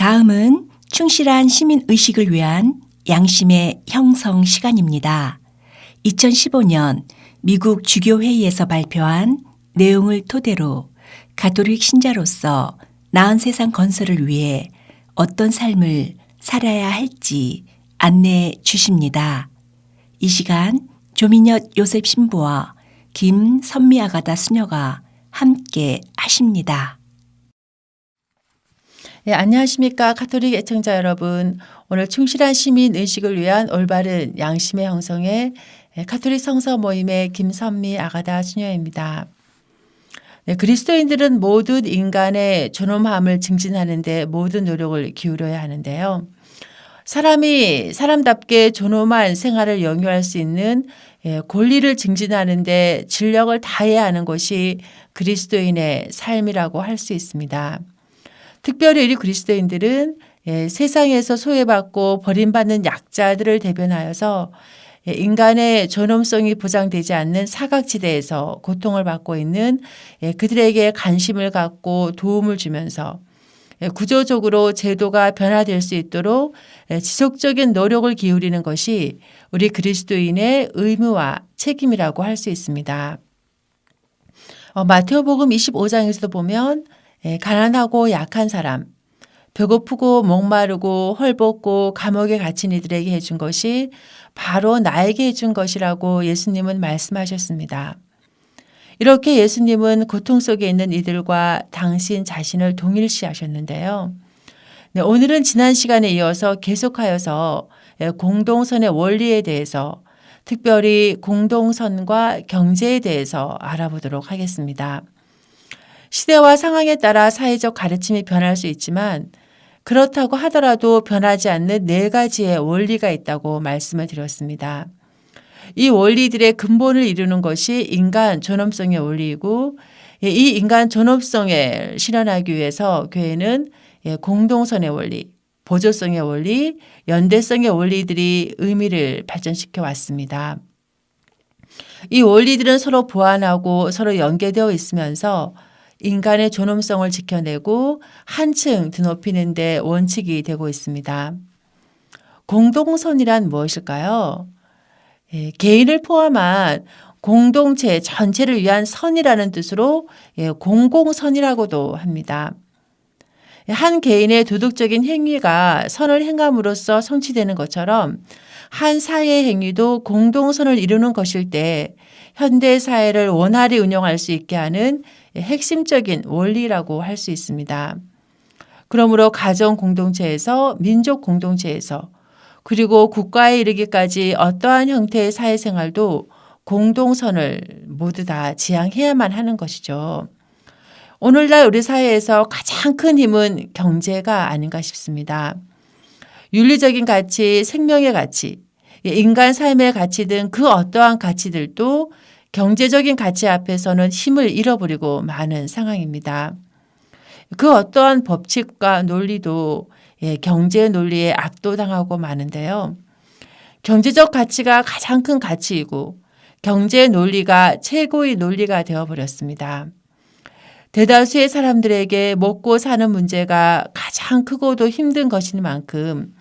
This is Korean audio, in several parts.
다음은 충실한 시민 의식을 위한 양심의 형성 시간입니다. 2015년 미국 주교회의에서 발표한 내용을 토대로 가톨릭 신자로서 나은 세상 건설을 위해 어떤 삶을 살아야 할지 안내해 주십니다. 이 시간 조민혁 요셉 신부와 김선미 아가다 수녀가 함께 하십니다. 네, 안녕하십니까 가톨릭 애청자 여러분. 오늘 충실한 시민 의식을 위한 올바른 양심의 형성의 가톨릭 성서 모임의 김선미 아가다 수녀입니다. 네, 그리스도인들은 모든 인간의 존엄함을 증진하는 데 모든 노력을 기울여야 하는데요. 사람이 사람답게 존엄한 생활을 영위할 수 있는 권리를 증진하는 데 진력을 다해야 하는 것이 그리스도인의 삶이라고 할 수 있습니다. 특별히 우리 그리스도인들은 세상에서 소외받고 버림받는 약자들을 대변하여서 인간의 존엄성이 보장되지 않는 사각지대에서 고통을 받고 있는 그들에게 관심을 갖고 도움을 주면서 구조적으로 제도가 변화될 수 있도록 지속적인 노력을 기울이는 것이 우리 그리스도인의 의무와 책임이라고 할 수 있습니다. 마태오복음 25장에서도 보면 가난하고 약한 사람, 배고프고 목마르고 헐벗고 감옥에 갇힌 이들에게 해준 것이 바로 나에게 해준 것이라고 예수님은 말씀하셨습니다. 이렇게 예수님은 고통 속에 있는 이들과 당신 자신을 동일시하셨는데요. 네, 오늘은 지난 시간에 이어서 계속하여서 공동선의 원리에 대해서 특별히 공동선과 경제에 대해서 알아보도록 하겠습니다. 시대와 상황에 따라 사회적 가르침이 변할 수 있지만 그렇다고 하더라도 변하지 않는 4가지의 원리가 있다고 말씀을 드렸습니다. 이 원리들의 근본을 이루는 것이 인간 존엄성의 원리이고 이 인간 존엄성을 실현하기 위해서 교회는 공동선의 원리, 보조성의 원리, 연대성의 원리들이 의미를 발전시켜 왔습니다. 이 원리들은 서로 보완하고 서로 연계되어 있으면서 인간의 존엄성을 지켜내고 한층 드높이는 데 원칙이 되고 있습니다. 공동선이란 무엇일까요? 개인을 포함한 공동체 전체를 위한 선이라는 뜻으로 공공선이라고도 합니다. 한 개인의 도덕적인 행위가 선을 행함으로써 성취되는 것처럼 한 사회의 행위도 공동선을 이루는 것일 때 현대 사회를 원활히 운영할 수 있게 하는 핵심적인 원리라고 할 수 있습니다. 그러므로 가정 공동체에서 민족 공동체에서 그리고 국가에 이르기까지 어떠한 형태의 사회생활도 공동선을 모두 다 지향해야만 하는 것이죠. 오늘날 우리 사회에서 가장 큰 힘은 경제가 아닌가 싶습니다. 윤리적인 가치, 생명의 가치, 인간 삶의 가치 등 그 어떠한 가치들도 경제적인 가치 앞에서는 힘을 잃어버리고 마는 상황입니다. 그 어떠한 법칙과 논리도 경제 논리에 압도당하고 마는데요. 경제적 가치가 가장 큰 가치이고 경제 논리가 최고의 논리가 되어버렸습니다. 대다수의 사람들에게 먹고 사는 문제가 가장 크고도 힘든 것인 만큼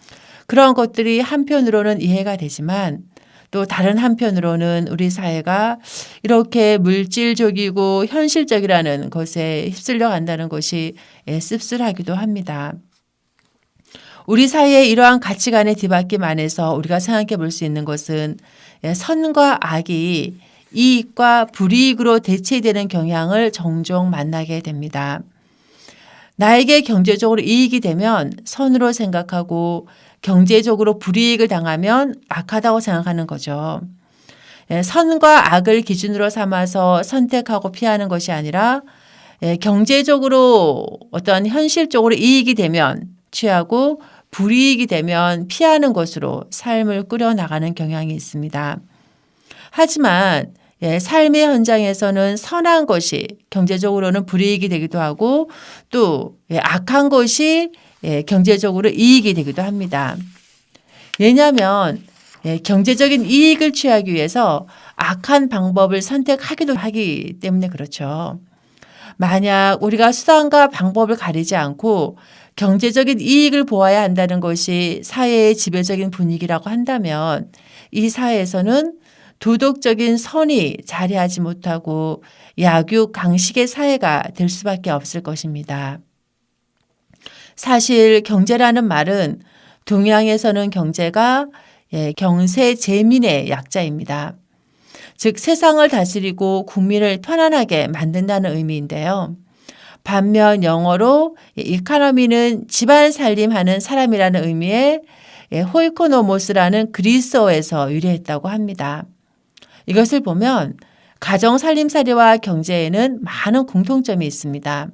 그런 것들이 한편으로는 이해가 되지만 또 다른 한편으로는 우리 사회가 이렇게 물질적이고 현실적이라는 것에 휩쓸려 간다는 것이 씁쓸하기도 합니다. 우리 사회의 이러한 가치관의 뒤바뀜 안에서 우리가 생각해 볼 수 있는 것은 선과 악이 이익과 불이익으로 대체되는 경향을 종종 만나게 됩니다. 나에게 경제적으로 이익이 되면 선으로 생각하고 경제적으로 불이익을 당하면 악하다고 생각하는 거죠. 선과 악을 기준으로 삼아서 선택하고 피하는 것이 아니라 경제적으로 어떤 현실적으로 이익이 되면 취하고 불이익이 되면 피하는 것으로 삶을 꾸려나가는 경향이 있습니다. 하지만 삶의 현장에서는 선한 것이 경제적으로는 불이익이 되기도 하고 또 악한 것이 경제적으로 이익이 되기도 합니다. 왜냐하면 경제적인 이익을 취하기 위해서 악한 방법을 선택하기도 하기 때문에 그렇죠. 만약 우리가 수단과 방법을 가리지 않고 경제적인 이익을 보아야 한다는 것이 사회의 지배적인 분위기라고 한다면 이 사회에서는 도덕적인 선이 자리하지 못하고 약육 강식의 사회가 될 수밖에 없을 것입니다. 사실 경제라는 말은 동양에서는 경제가 경세재민의 약자입니다. 즉 세상을 다스리고 국민을 편안하게 만든다는 의미인데요. 반면 영어로 이카노미는 집안 살림하는 사람이라는 의미의 호이코노모스라는 그리스어에서 유래했다고 합니다. 이것을 보면 가정 살림살이와 경제에는 많은 공통점이 있습니다.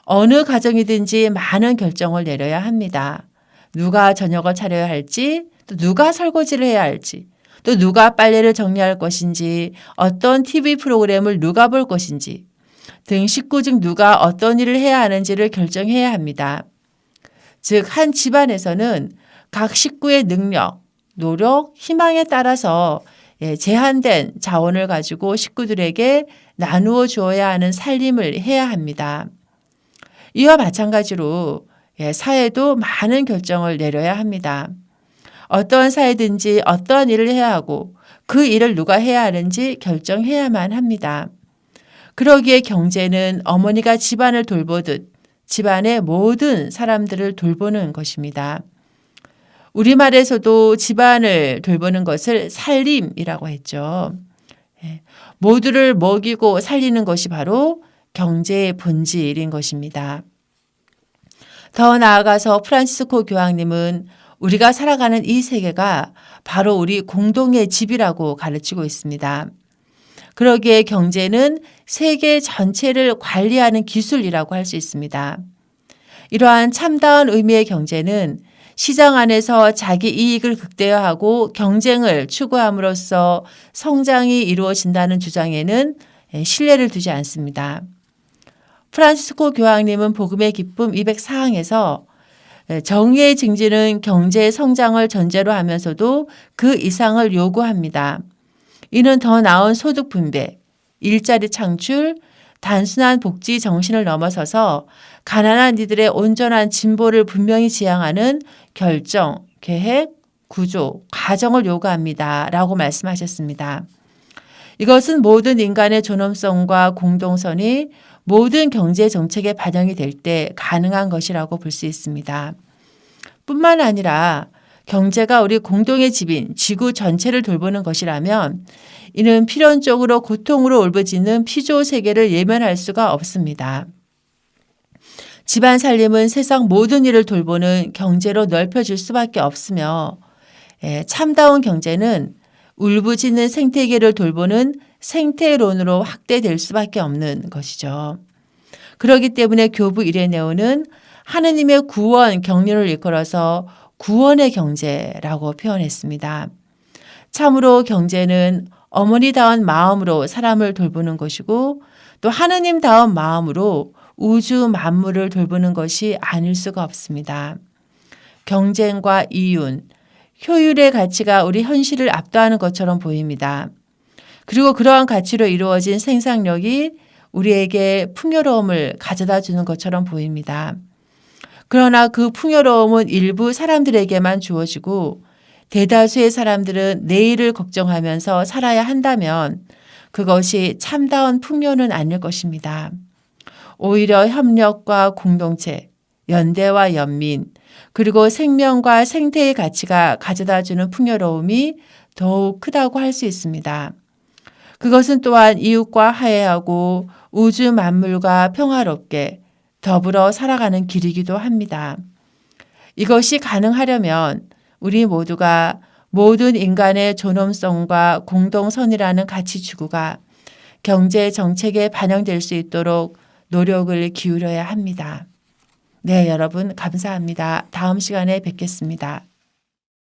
어느 가정이든지 많은 결정을 내려야 합니다. 누가 저녁을 차려야 할지, 또 누가 설거지를 해야 할지, 또 누가 빨래를 정리할 것인지, 어떤 TV 프로그램을 누가 볼 것인지 등 식구 중 누가 어떤 일을 해야 하는지를 결정해야 합니다. 즉, 한 집안에서는 각 식구의 능력, 노력, 희망에 따라서 제한된 자원을 가지고 식구들에게 나누어 주어야 하는 살림을 해야 합니다. 이와 마찬가지로 사회도 많은 결정을 내려야 합니다. 어떠한 사회든지 어떠한 일을 해야 하고 그 일을 누가 해야 하는지 결정해야만 합니다. 그러기에 경제는 어머니가 집안을 돌보듯 집안의 모든 사람들을 돌보는 것입니다. 우리말에서도 집안을 돌보는 것을 살림이라고 했죠. 모두를 먹이고 살리는 것이 바로 경제의 본질인 것입니다. 더 나아가서 프란치스코 교황님은 우리가 살아가는 이 세계가 바로 우리 공동의 집이라고 가르치고 있습니다. 그러기에 경제는 세계 전체를 관리하는 기술이라고 할 수 있습니다. 이러한 참다운 의미의 경제는 시장 안에서 자기 이익을 극대화하고 경쟁을 추구함으로써 성장이 이루어진다는 주장에는 신뢰를 두지 않습니다. 프란치스코 교황님은 복음의 기쁨 204항에서 정의의 증진은 경제 성장을 전제로 하면서도 그 이상을 요구합니다. 이는 더 나은 소득 분배, 일자리 창출, 단순한 복지 정신을 넘어서서 가난한 이들의 온전한 진보를 분명히 지향하는 결정, 계획, 구조, 과정을 요구합니다. 라고 말씀하셨습니다. 이것은 모든 인간의 존엄성과 공동선이 모든 경제 정책에 반영이 될 때 가능한 것이라고 볼 수 있습니다. 뿐만 아니라 경제가 우리 공동의 집인 지구 전체를 돌보는 것이라면 이는 필연적으로 고통으로 울부짖는 피조 세계를 예면할 수가 없습니다. 집안 살림은 세상 모든 일을 돌보는 경제로 넓혀질 수밖에 없으며 참다운 경제는 울부짖는 생태계를 돌보는 생태론으로 확대될 수밖에 없는 것이죠. 그렇기 때문에 교부 이레네오는 하느님의 구원 경륜을 이끌어서 구원의 경제라고 표현했습니다. 참으로 경제는 어머니다운 마음으로 사람을 돌보는 것이고 또 하느님다운 마음으로 우주 만물을 돌보는 것이 아닐 수가 없습니다. 경쟁과 이윤, 효율의 가치가 우리 현실을 압도하는 것처럼 보입니다. 그리고 그러한 가치로 이루어진 생산력이 우리에게 풍요로움을 가져다 주는 것처럼 보입니다. 그러나 그 풍요로움은 일부 사람들에게만 주어지고 대다수의 사람들은 내일을 걱정하면서 살아야 한다면 그것이 참다운 풍요는 아닐 것입니다. 오히려 협력과 공동체, 연대와 연민, 그리고 생명과 생태의 가치가 가져다주는 풍요로움이 더욱 크다고 할 수 있습니다. 그것은 또한 이웃과 화해하고 우주 만물과 평화롭게 더불어 살아가는 길이기도 합니다. 이것이 가능하려면 우리 모두가 모든 인간의 존엄성과 공동선이라는 가치 추구가 경제 정책에 반영될 수 있도록 노력을 기울여야 합니다. 네, 여러분 감사합니다. 다음 시간에 뵙겠습니다.